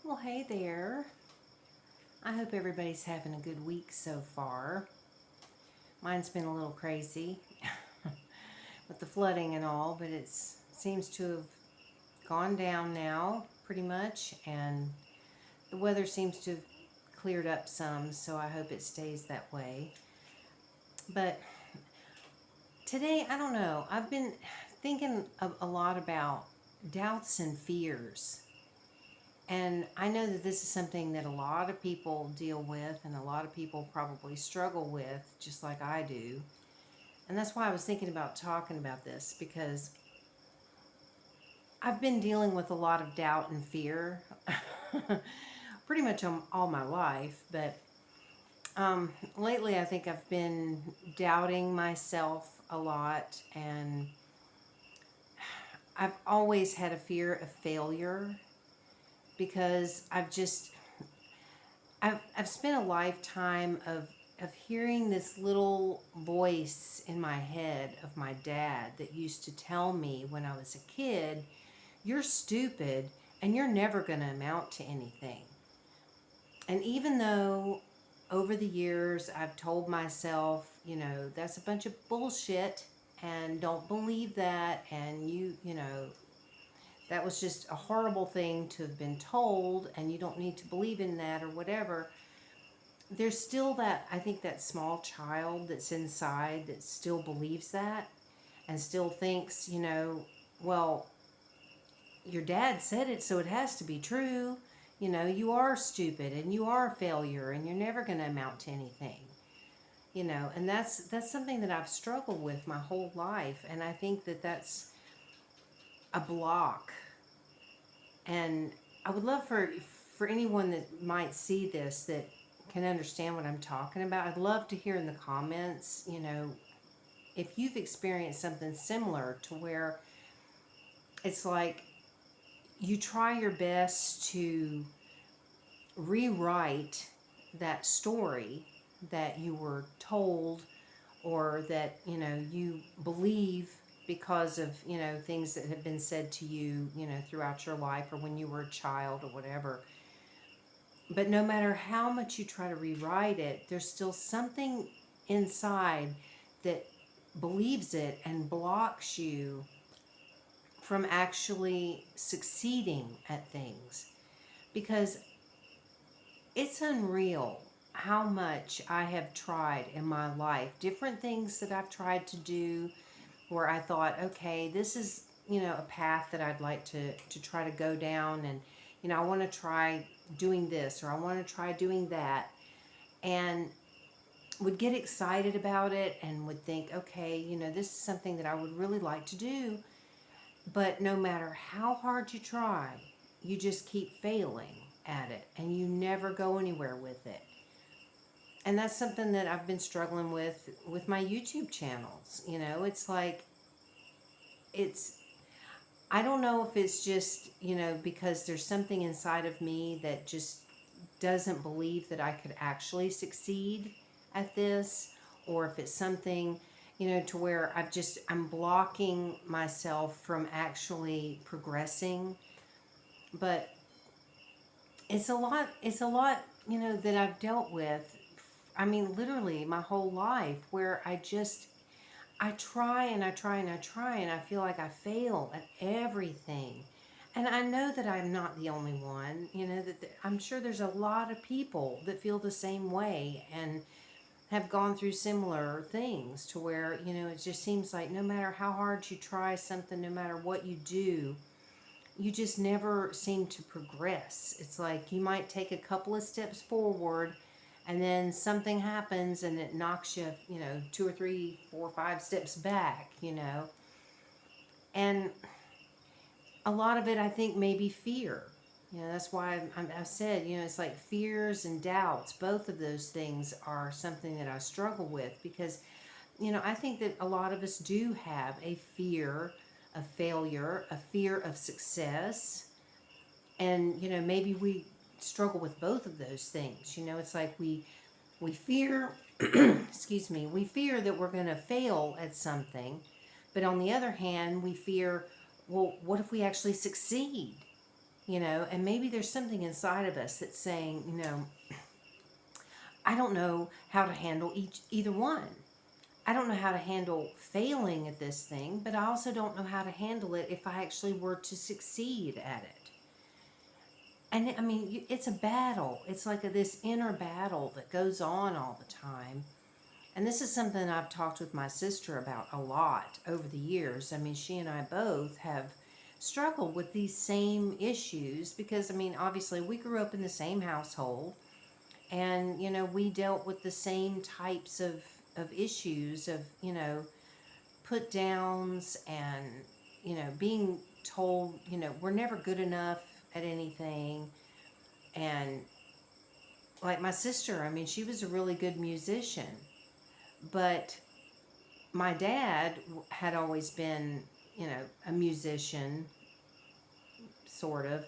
Well, hey there. I hope everybody's having a good week so far. Mine's been a little crazy with the flooding and all, but it seems to have gone down now pretty much, and the weather seems to have cleared up some, so I hope it stays that way. But today, I don't know, I've been thinking a lot about doubts and fears. And I know that this is something that a lot of people deal with and a lot of people probably struggle with, just like I do. And that's why I was thinking about talking about this, because I've been dealing with a lot of doubt and fear pretty much all my life. But lately, I think I've been doubting myself a lot. And I've always had a fear of failure because I've spent a lifetime of hearing this little voice in my head of my dad that used to tell me when I was a kid, "You're stupid and you're never going to amount to anything." And even though over the years I've told myself, that's a bunch of bullshit and don't believe that, and that was just a horrible thing to have been told and you don't need to believe in that or whatever, there's still that, I think, that small child that's inside that still believes that and still thinks, well, your dad said it, so it has to be true. You are stupid and you are a failure and you're never going to amount to anything. And that's something that I've struggled with my whole life, and I think that that's a block. And I would love for anyone that might see this that can understand what I'm talking about. I'd love to hear in the comments, if you've experienced something similar to where it's like you try your best to rewrite that story that you were told, or that you believe because of things that have been said to you throughout your life, or when you were a child or whatever. But no matter how much you try to rewrite it, there's still something inside that believes it and blocks you from actually succeeding at things. Because it's unreal how much I have tried in my life, different things that I've tried to do where I thought, okay, this is, a path that I'd like to try to go down, and, I want to try doing this, or I want to try doing that, and would get excited about it and would think, okay, this is something that I would really like to do, but no matter how hard you try, you just keep failing at it and you never go anywhere with it. And that's something that I've been struggling with my YouTube channels. It's like, it's, I don't know if it's just, because there's something inside of me that just doesn't believe that I could actually succeed at this, or if it's something, to where I'm blocking myself from actually progressing. But it's a lot, that I've dealt with. I mean, literally my whole life, where I try and I try and I try, and I feel like I fail at everything. And I know that I'm not the only one, that I'm sure there's a lot of people that feel the same way and have gone through similar things, to where, it just seems like no matter how hard you try something, no matter what you do, you just never seem to progress. It's like you might take a couple of steps forward, and then something happens and it knocks you, 2 or 3, 4, 5 steps back, And a lot of it, I think, may be fear. That's why I've said, it's like fears and doubts. Both of those things are something that I struggle with, because, I think that a lot of us do have a fear of failure, a fear of success. And, maybe we struggle with both of those things. It's like we fear, excuse me, we fear that we're going to fail at something. But on the other hand, we fear, well, what if we actually succeed? and maybe there's something inside of us that's saying, I don't know how to handle either one. I don't know how to handle failing at this thing, but I also don't know how to handle it if I actually were to succeed at it. And I mean, it's a battle. It's like this inner battle that goes on all the time. And this is something I've talked with my sister about a lot over the years. I mean, she and I both have struggled with these same issues because, I mean, obviously we grew up in the same household, and, we dealt with the same types of issues of, put downs and, being told, we're never good enough at anything. And like my sister, I mean, she was a really good musician, but my dad had always been, a musician, sort of.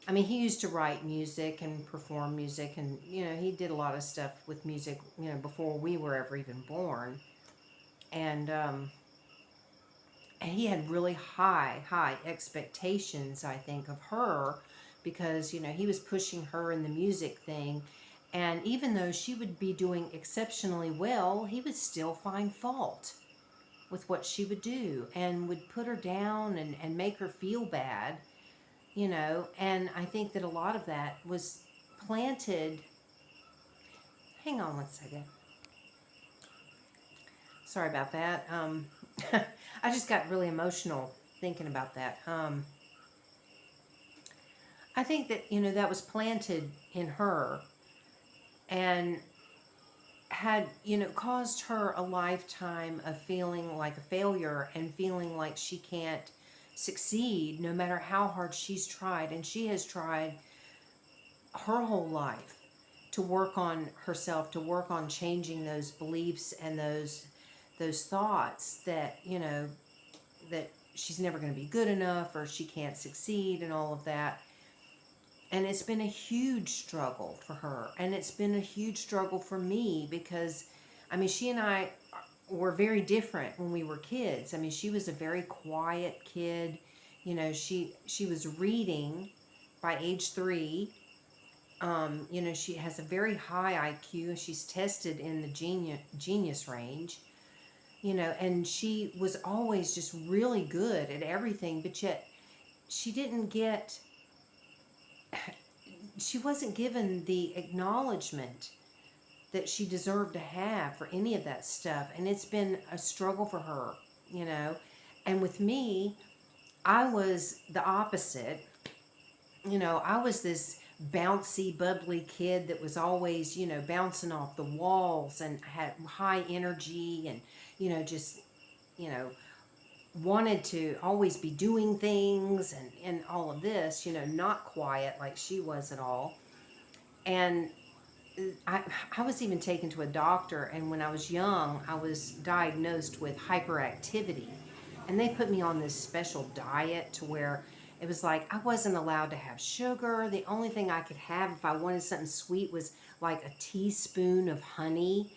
I mean, he used to write music and perform music, and, he did a lot of stuff with music, before we were ever even born. And he had really high expectations, I think, of her because, he was pushing her in the music thing. And even though she would be doing exceptionally well, he would still find fault with what she would do and would put her down and make her feel bad, And I think that a lot of that was planted. Hang on one second. Sorry about that. I just got really emotional thinking about that. I think that, that was planted in her and had, caused her a lifetime of feeling like a failure and feeling like she can't succeed no matter how hard she's tried. And she has tried her whole life to work on herself, to work on changing those beliefs and those thoughts that, that she's never going to be good enough or she can't succeed and all of that. And it's been a huge struggle for her. And it's been a huge struggle for me because, I mean, she and I were very different when we were kids. I mean, she was a very quiet kid. She was reading by age 3. She has a very high IQ. She's tested in the genius range. And she was always just really good at everything, but yet she wasn't given the acknowledgement that she deserved to have for any of that stuff. And it's been a struggle for her, And with me, I was the opposite. I was this bouncy, bubbly kid that was always, bouncing off the walls and had high energy and, just, wanted to always be doing things and all of this, not quiet like she was at all. And I was even taken to a doctor, and when I was young, I was diagnosed with hyperactivity. And they put me on this special diet to where it was like I wasn't allowed to have sugar. The only thing I could have if I wanted something sweet was like a teaspoon of honey.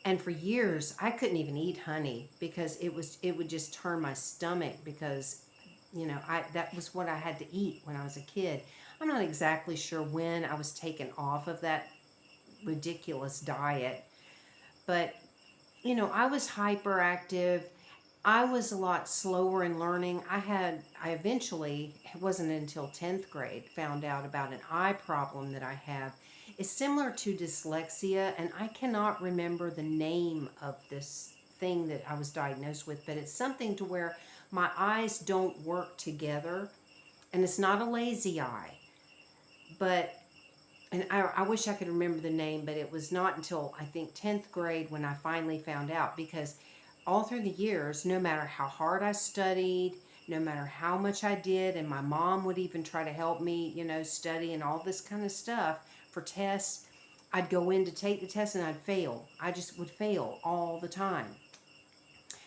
And for years, I couldn't even eat honey because it would just turn my stomach because, that was what I had to eat when I was a kid. I'm not exactly sure when I was taken off of that ridiculous diet, but, I was hyperactive. I was a lot slower in learning. I eventually, it wasn't until 10th grade, found out about an eye problem that I have. It's similar to dyslexia, and I cannot remember the name of this thing that I was diagnosed with, but it's something to where my eyes don't work together, and it's not a lazy eye, and I wish I could remember the name, but it was not until, I think, 10th grade when I finally found out, because all through the years, no matter how hard I studied, no matter how much I did, and my mom would even try to help me, study and all this kind of stuff for tests, I'd go in to take the test and I'd fail. I just would fail all the time.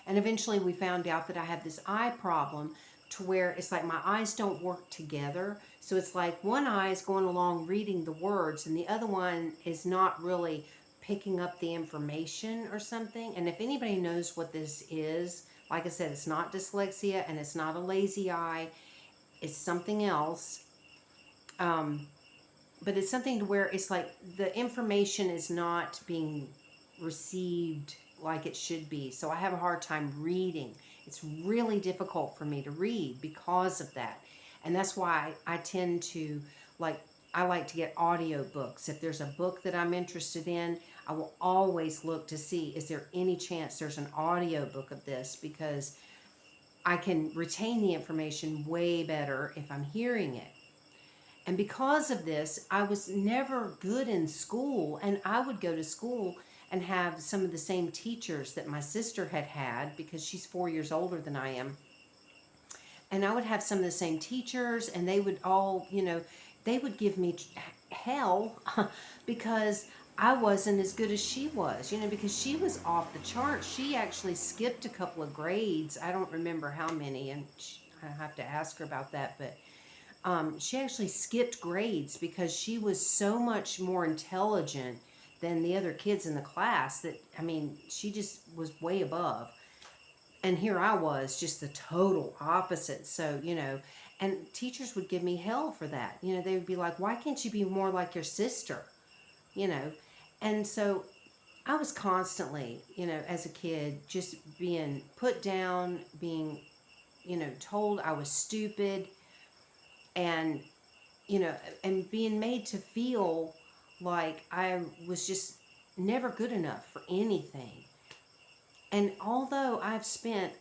And eventually we found out that I had this eye problem to where it's like my eyes don't work together. So it's like one eye is going along reading the words and the other one is not really picking up the information or something. And if anybody knows what this is, like I said, it's not dyslexia and it's not a lazy eye. It's something else. But it's something to where it's like the information is not being received like it should be. So I have a hard time reading. It's really difficult for me to read because of that. And that's why I tend to like, I like to get audio books. If there's a book that I'm interested in, I will always look to see, is there any chance there's an audio book of this, because I can retain the information way better if I'm hearing it. And because of this, I was never good in school, and I would go to school and have some of the same teachers that my sister had had, because she's 4 years older than I am. And I would have some of the same teachers, and they would all, they would give me hell because I wasn't as good as she was, because she was off the charts. She actually skipped a couple of grades. I don't remember how many, and I have to ask her about that, but she actually skipped grades because she was so much more intelligent than the other kids in the class that, she just was way above. And here I was, just the total opposite. So, and teachers would give me hell for that. They would be like, why can't you be more like your sister? And so I was constantly, as a kid, just being put down, being, told I was stupid, and and being made to feel like I was just never good enough for anything. And although I've spent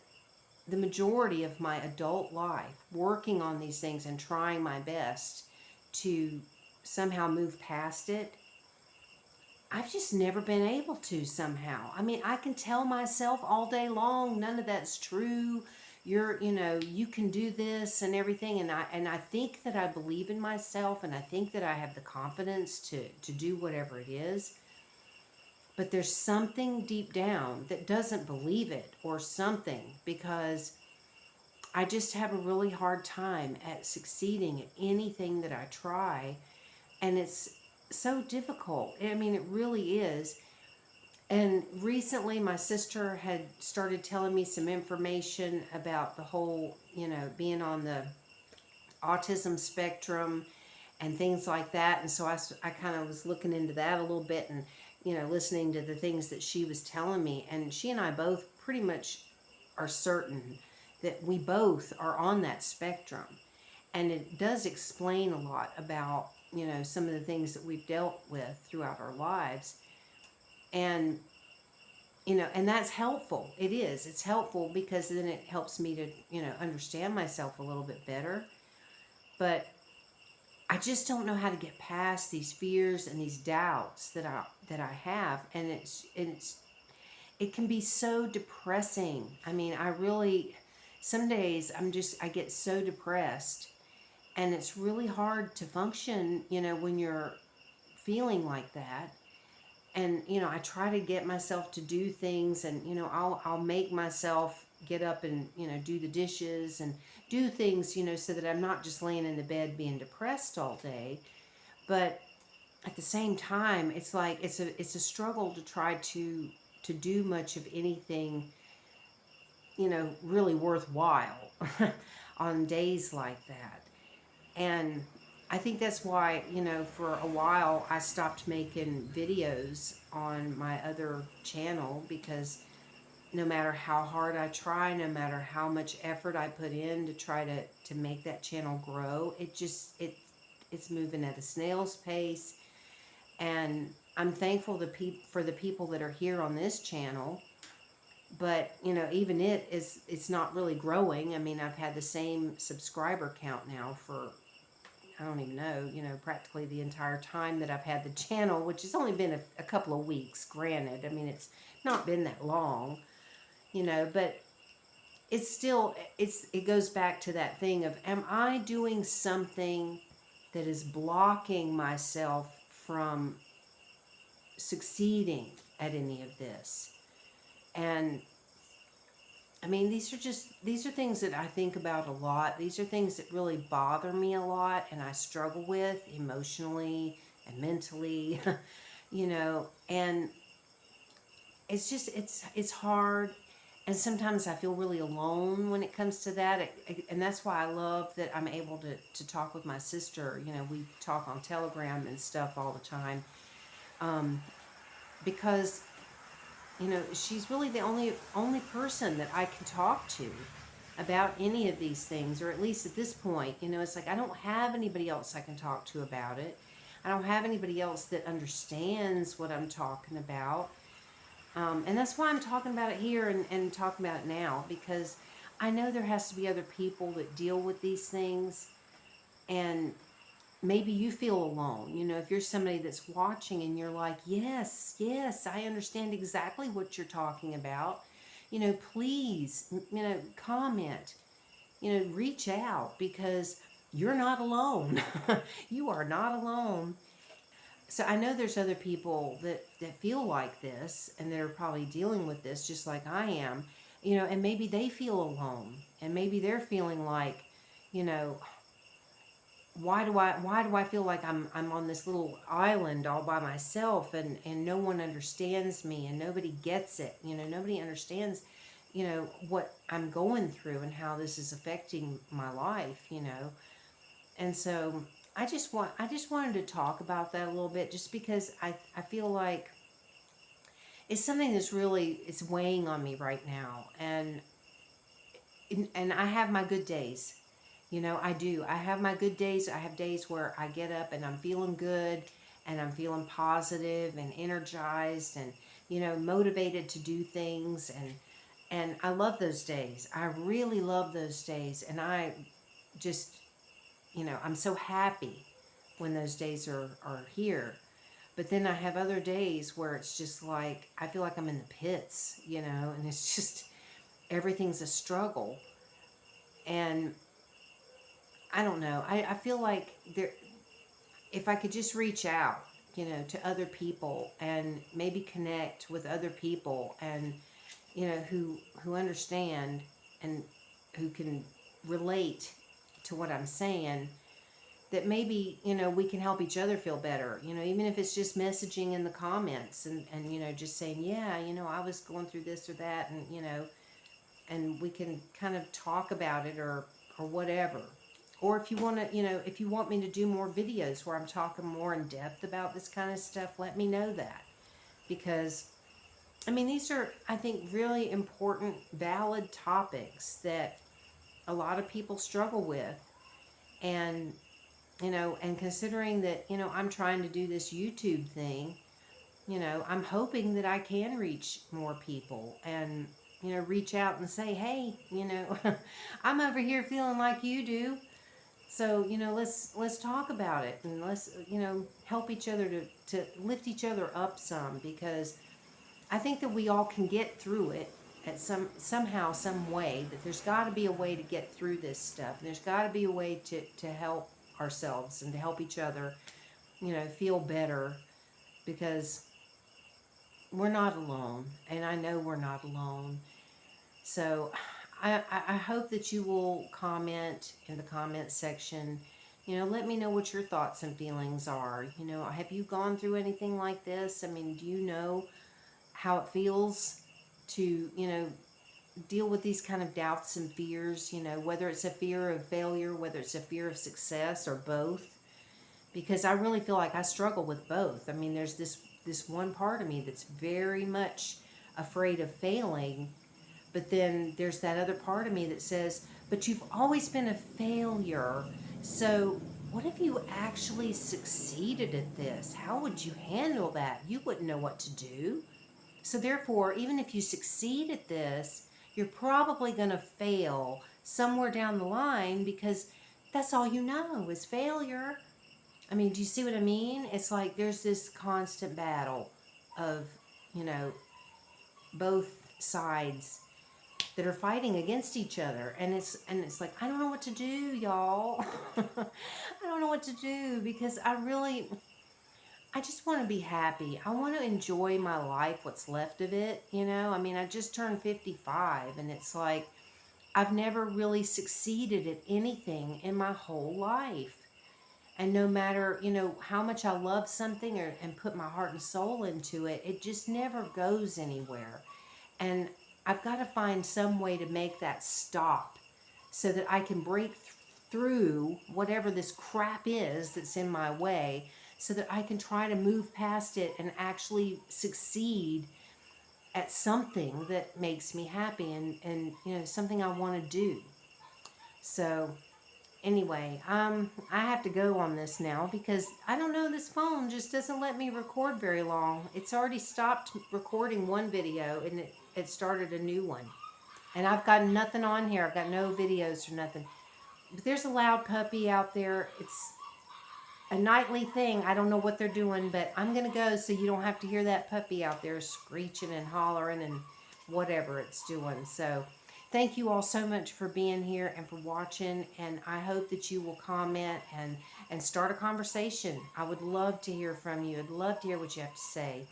the majority of my adult life working on these things and trying my best to somehow move past it, I've just never been able to somehow. I can tell myself all day long, none of that's true. You can do this and everything. And I think that I believe in myself, and I think that I have the confidence to do whatever it is. But there's something deep down that doesn't believe it, or something, because I just have a really hard time at succeeding at anything that I try. And it's so difficult. It really is. And recently my sister had started telling me some information about the whole, being on the autism spectrum and things like that. And so I kind of was looking into that a little bit, and, listening to the things that she was telling me. And she and I both pretty much are certain that we both are on that spectrum. And it does explain a lot about, some of the things that we've dealt with throughout our lives. And, and that's helpful. It is. It's helpful because then it helps me to, understand myself a little bit better. But I just don't know how to get past these fears and these doubts that I have. And it can be so depressing. I really, some days I get so depressed, and it's really hard to function, when you're feeling like that. And, I try to get myself to do things, and, I'll make myself get up and, do the dishes and do things, so that I'm not just laying in the bed being depressed all day. But at the same time, it's like, it's a struggle to try to do much of anything, really worthwhile on days like that. And I think that's why, for a while I stopped making videos on my other channel, because no matter how hard I try, no matter how much effort I put in to try to make that channel grow, it's moving at a snail's pace. And I'm thankful for the people that are here on this channel. But, even it's not really growing. I've had the same subscriber count now for, I don't even know, practically the entire time that I've had the channel, which has only been a couple of weeks, granted. It's not been that long, but it's still, it goes back to that thing of, am I doing something that is blocking myself from succeeding at any of this? And these are things that I think about a lot. These are things that really bother me a lot, and I struggle with emotionally and mentally, and it's just, it's hard. And sometimes I feel really alone when it comes to that. And that's why I love that I'm able to talk with my sister. You know, we talk on Telegram and stuff all the time. Um, because, you know, she's really the only person that I can talk to about any of these things, or at least at this point. You know, it's like I don't have anybody else I can talk to about it. I don't have anybody else that understands what I'm talking about. And that's why I'm talking about it here and talking about it now, because I know there has to be other people that deal with these things. And maybe you feel alone. You know, if you're somebody that's watching and you're like, yes, yes, I understand exactly what you're talking about, you know, please, you know, comment, you know, reach out, because you're not alone. You are not alone. So I know there's other people that feel like this, and they're probably dealing with this just like I am, you know, and maybe they feel alone, and maybe they're feeling like, you know, why do I feel like I'm on this little island all by myself, and no one understands me, and nobody gets it, you know, nobody understands, you know, what I'm going through and how this is affecting my life, you know. And so I just wanted to talk about that a little bit, just because I feel like it's something that's really, it's weighing on me right now. And I have my good days. You know, I do. I have my good days. I have days where I get up and I'm feeling good, and I'm feeling positive and energized, and, you know, motivated to do things, and I love those days. I really love those days, and I just, you know, I'm so happy when those days are here. But then I have other days where it's just like I feel like I'm in the pits, you know, and it's just everything's a struggle. And I don't know. I feel like there, if I could just reach out, you know, to other people and maybe connect with other people, and, you know, who understand and who can relate to what I'm saying, that maybe, you know, we can help each other feel better, you know, even if it's just messaging in the comments, and you know, just saying, yeah, you know, I was going through this or that, and, you know, and we can kind of talk about it, or whatever. Or if you want to, you know, if you want me to do more videos where I'm talking more in depth about this kind of stuff, let me know that. Because, I mean, these are, I think, really important, valid topics that a lot of people struggle with. And, you know, and considering that, you know, I'm trying to do this YouTube thing, you know, I'm hoping that I can reach more people, and, you know, reach out and say, hey, you know, I'm over here feeling like you do. So, you know, let's talk about it, and let's, you know, help each other to lift each other up some, because I think that we all can get through it at somehow, some way, that there's got to be a way to get through this stuff. There's got to be a way to help ourselves and to help each other, you know, feel better, because we're not alone, and I know we're not alone. So I hope that you will comment in the comment section. You know, let me know what your thoughts and feelings are. You know, have you gone through anything like this? I mean, do you know how it feels to, you know, deal with these kind of doubts and fears? You know, whether it's a fear of failure, whether it's a fear of success, or both. Because I really feel like I struggle with both. I mean, there's this one part of me that's very much afraid of failing, but then there's that other part of me that says, but you've always been a failure. So what if you actually succeeded at this? How would you handle that? You wouldn't know what to do. So therefore, even if you succeed at this, you're probably going to fail somewhere down the line, because that's all you know is failure. I mean, do you see what I mean? It's like there's this constant battle of, you know, both sides that are fighting against each other, and it's like I don't know what to do, y'all. I don't know what to do, because I just want to be happy. I want to enjoy my life, what's left of it, you know? I mean, I just turned 55, and it's like I've never really succeeded at anything in my whole life. And no matter, you know, how much I love something, and put my heart and soul into it, it just never goes anywhere. And I've got to find some way to make that stop so that I can break through whatever this crap is that's in my way, so that I can try to move past it and actually succeed at something that makes me happy, and something I want to do. So anyway, I have to go on this now because I don't know, this phone just doesn't let me record very long. It's already stopped recording one video and it started a new one. And I've got nothing on here. I've got no videos or nothing. But there's a loud puppy out there. It's a nightly thing. I don't know what they're doing, but I'm going to go so you don't have to hear that puppy out there screeching and hollering and whatever it's doing. So thank you all so much for being here and for watching, and I hope that you will comment and start a conversation. I would love to hear from you. I'd love to hear what you have to say.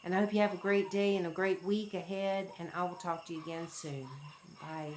And I hope you have a great day and a great week ahead, and I will talk to you again soon. Bye.